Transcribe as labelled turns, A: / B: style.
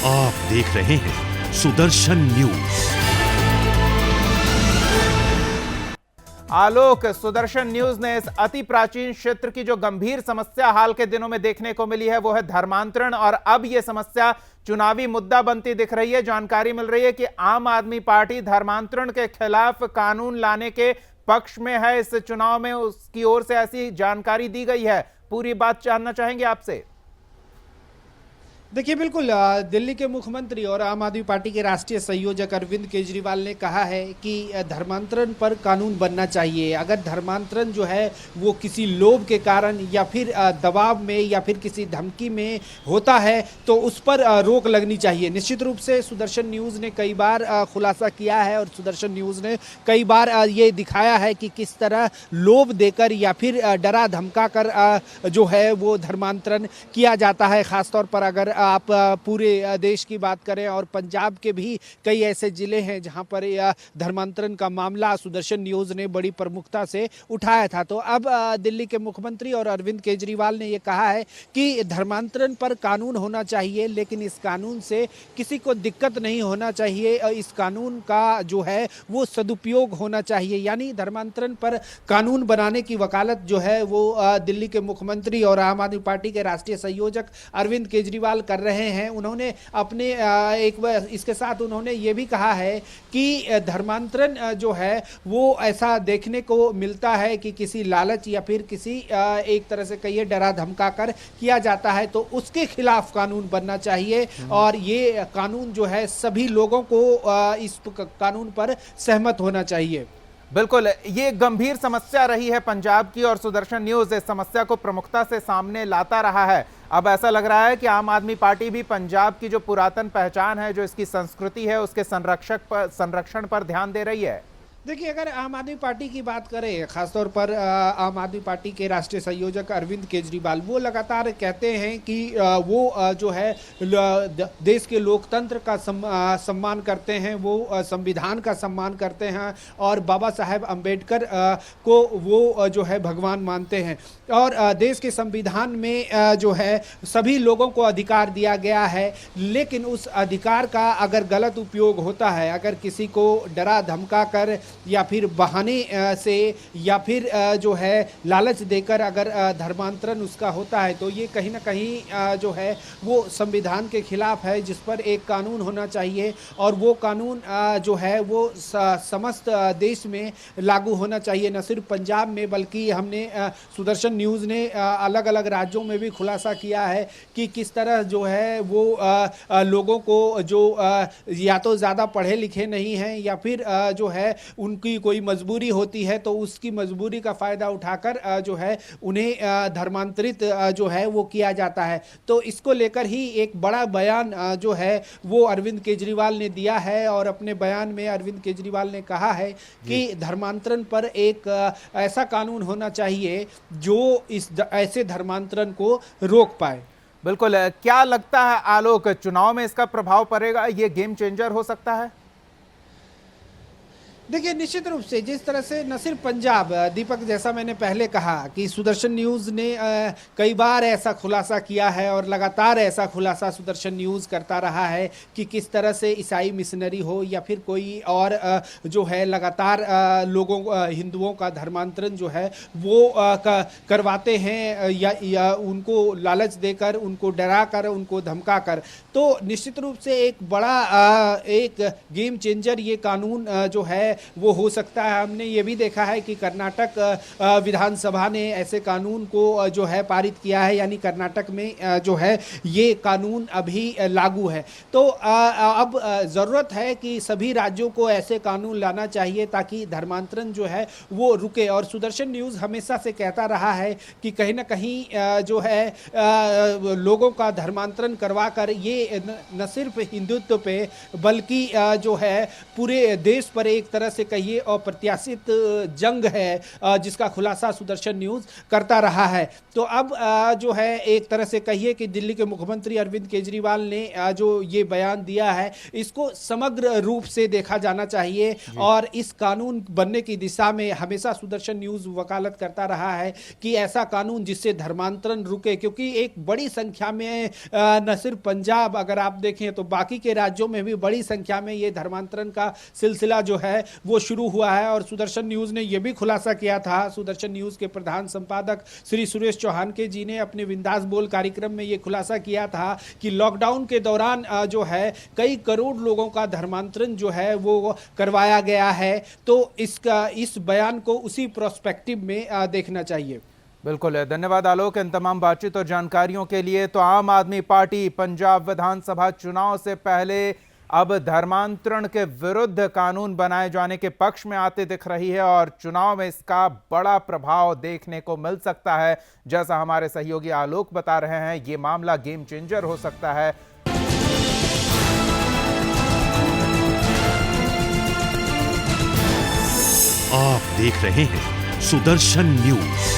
A: आप देख रहे हैं सुदर्शन न्यूज।
B: आलोक, सुदर्शन न्यूज ने इस अति प्राचीन क्षेत्र की जो गंभीर समस्या हाल के दिनों में देखने को मिली है वो है धर्मांतरण, और अब यह समस्या चुनावी मुद्दा बनती दिख रही है। जानकारी मिल रही है कि आम आदमी पार्टी धर्मांतरण के खिलाफ कानून लाने के पक्ष में है। इस चुनाव में उसकी ओर से ऐसी जानकारी दी गई है। पूरी बात जानना चाहेंगे आपसे।
C: देखिए, बिल्कुल दिल्ली के मुख्यमंत्री और आम आदमी पार्टी के राष्ट्रीय संयोजक अरविंद केजरीवाल ने कहा है कि धर्मांतरण पर कानून बनना चाहिए। अगर धर्मांतरण जो है वो किसी लोभ के कारण या फिर दबाव में या फिर किसी धमकी में होता है तो उस पर रोक लगनी चाहिए। निश्चित रूप से सुदर्शन न्यूज़ ने कई बार खुलासा किया है और सुदर्शन न्यूज़ ने कई बार ये दिखाया है कि किस तरह लोभ देकर या फिर डरा धमका कर जो है वो धर्मांतरण किया जाता है। खासतौर पर अगर आप पूरे देश की बात करें और पंजाब के भी कई ऐसे जिले हैं जहां पर धर्मांतरण का मामला सुदर्शन न्यूज़ ने बड़ी प्रमुखता से उठाया था। तो अब दिल्ली के मुख्यमंत्री और अरविंद केजरीवाल ने ये कहा है कि धर्मांतरण पर कानून होना चाहिए, लेकिन इस कानून से किसी को दिक्कत नहीं होना चाहिए। इस कानून का जो है वो सदुपयोग होना चाहिए। यानी धर्मांतरण पर कानून बनाने की वकालत जो है वो दिल्ली के मुख्यमंत्री और आम आदमी पार्टी के राष्ट्रीय संयोजक अरविंद केजरीवाल कर रहे हैं। उन्होंने अपने इसके साथ उन्होंने ये भी कहा है कि धर्मांतरण जो है वो ऐसा देखने को मिलता है कि किसी लालच या फिर किसी एक तरह से कहिए डरा धमका कर किया जाता है, तो उसके खिलाफ कानून बनना चाहिए और ये कानून जो है सभी लोगों को इस कानून पर सहमत होना चाहिए।
B: बिल्कुल, ये गंभीर समस्या रही है पंजाब की और सुदर्शन न्यूज इस समस्या को प्रमुखता से सामने लाता रहा है। अब ऐसा लग रहा है कि आम आदमी पार्टी भी पंजाब की जो पुरातन पहचान है, जो इसकी संस्कृति है, उसके संरक्षण पर ध्यान दे रही है।
C: देखिए, अगर आम आदमी पार्टी की बात करें, खासतौर पर आम आदमी पार्टी के राष्ट्रीय संयोजक अरविंद केजरीवाल वो लगातार कहते हैं कि वो जो है देश के लोकतंत्र का सम्मान करते हैं, वो संविधान का सम्मान करते हैं और बाबा साहेब अम्बेडकर को वो जो है भगवान मानते हैं। और देश के संविधान में जो है सभी लोगों को अधिकार दिया गया है, लेकिन उस अधिकार का अगर गलत उपयोग होता है, अगर किसी को डरा धमका कर या फिर बहाने से या फिर जो है लालच देकर अगर धर्मांतरण उसका होता है, तो ये कहीं ना कहीं जो है वो संविधान के खिलाफ है, जिस पर एक कानून होना चाहिए और वो कानून जो है वो समस्त देश में लागू होना चाहिए, न सिर्फ पंजाब में बल्कि हमने सुदर्शन न्यूज़ ने अलग अलग राज्यों में भी खुलासा किया है कि किस तरह जो है वो लोगों को जो या तो ज़्यादा पढ़े लिखे नहीं हैं या फिर जो है उनकी कोई मजबूरी होती है तो उसकी मजबूरी का फ़ायदा उठाकर जो है उन्हें धर्मांतरित जो है वो किया जाता है। तो इसको लेकर ही एक बड़ा बयान जो है वो अरविंद केजरीवाल ने दिया है और अपने बयान में अरविंद केजरीवाल ने कहा है कि धर्मांतरण पर एक ऐसा कानून होना चाहिए जो इस ऐसे धर्मांतरण को रोक पाए।
B: बिल्कुल, क्या लगता है आलोक, चुनाव में इसका प्रभाव पड़ेगा? ये गेम चेंजर हो सकता है?
C: देखिए, निश्चित रूप से जिस तरह से न सिर्फ पंजाब, दीपक, जैसा मैंने पहले कहा कि सुदर्शन न्यूज़ ने कई बार ऐसा खुलासा किया है और लगातार ऐसा खुलासा सुदर्शन न्यूज़ करता रहा है कि किस तरह से ईसाई मिशनरी हो या फिर कोई और जो है लगातार लोगों हिंदुओं का धर्मांतरण जो है वो करवाते हैं या उनको लालच देकर, उनको डरा कर, उनको धमका कर। तो निश्चित रूप से एक बड़ा एक गेम चेंजर ये कानून जो है वो हो सकता है। हमने ये भी देखा है कि कर्नाटक विधानसभा ने ऐसे कानून को जो है पारित किया है, यानी कर्नाटक में जो है ये कानून अभी लागू है। तो अब ज़रूरत है कि सभी राज्यों को ऐसे कानून लाना चाहिए ताकि धर्मांतरण जो है वो रुके। और सुदर्शन न्यूज़ हमेशा से कहता रहा है कि कहीं ना कहीं जो है लोगों का धर्मांतरण करवा कर ये न सिर्फ हिंदुत्व पे बल्कि जो है पूरे देश पर एक तरह तरह से कहिए अप्रत्याशित जंग है जिसका खुलासा सुदर्शन न्यूज़ करता रहा है। तो अब जो है एक तरह से कहिए कि दिल्ली के मुख्यमंत्री अरविंद केजरीवाल ने जो ये बयान दिया है इसको समग्र रूप से देखा जाना चाहिए और इस कानून बनने की दिशा में हमेशा सुदर्शन न्यूज़ वकालत करता रहा है कि ऐसा कानून जिससे धर्मांतरण रुके, क्योंकि एक बड़ी संख्या में न सिर्फ पंजाब, अगर आप देखें तो बाकी के राज्यों में भी बड़ी संख्या में ये धर्मांतरण का सिलसिला जो है वो शुरू हुआ है। और सुदर्शन न्यूज़ ने यह भी खुलासा किया था, सुदर्शन न्यूज़ के प्रधान संपादक श्री सुरेश चौहान के जी ने अपने बिंदास बोल कार्यक्रम में यह खुलासा किया था कि लॉकडाउन के दौरान जो है कई करोड़ लोगों का धर्मांतरण जो है वो करवाया गया है। तो इस बयान को उसी प्रोस्पेक्टिव में देखना चाहिए।
B: बिल्कुल, धन्यवाद आलोक इन तमाम बातचीत और जानकारियों के लिए। तो आम आदमी पार्टी पंजाब विधानसभा चुनाव से पहले अब धर्मांतरण के विरुद्ध कानून बनाए जाने के पक्ष में आते दिख रही है और चुनाव में इसका बड़ा प्रभाव देखने को मिल सकता है। जैसा हमारे सहयोगी आलोक बता रहे हैं, ये मामला गेम चेंजर हो सकता है।
A: आप देख रहे हैं सुदर्शन न्यूज।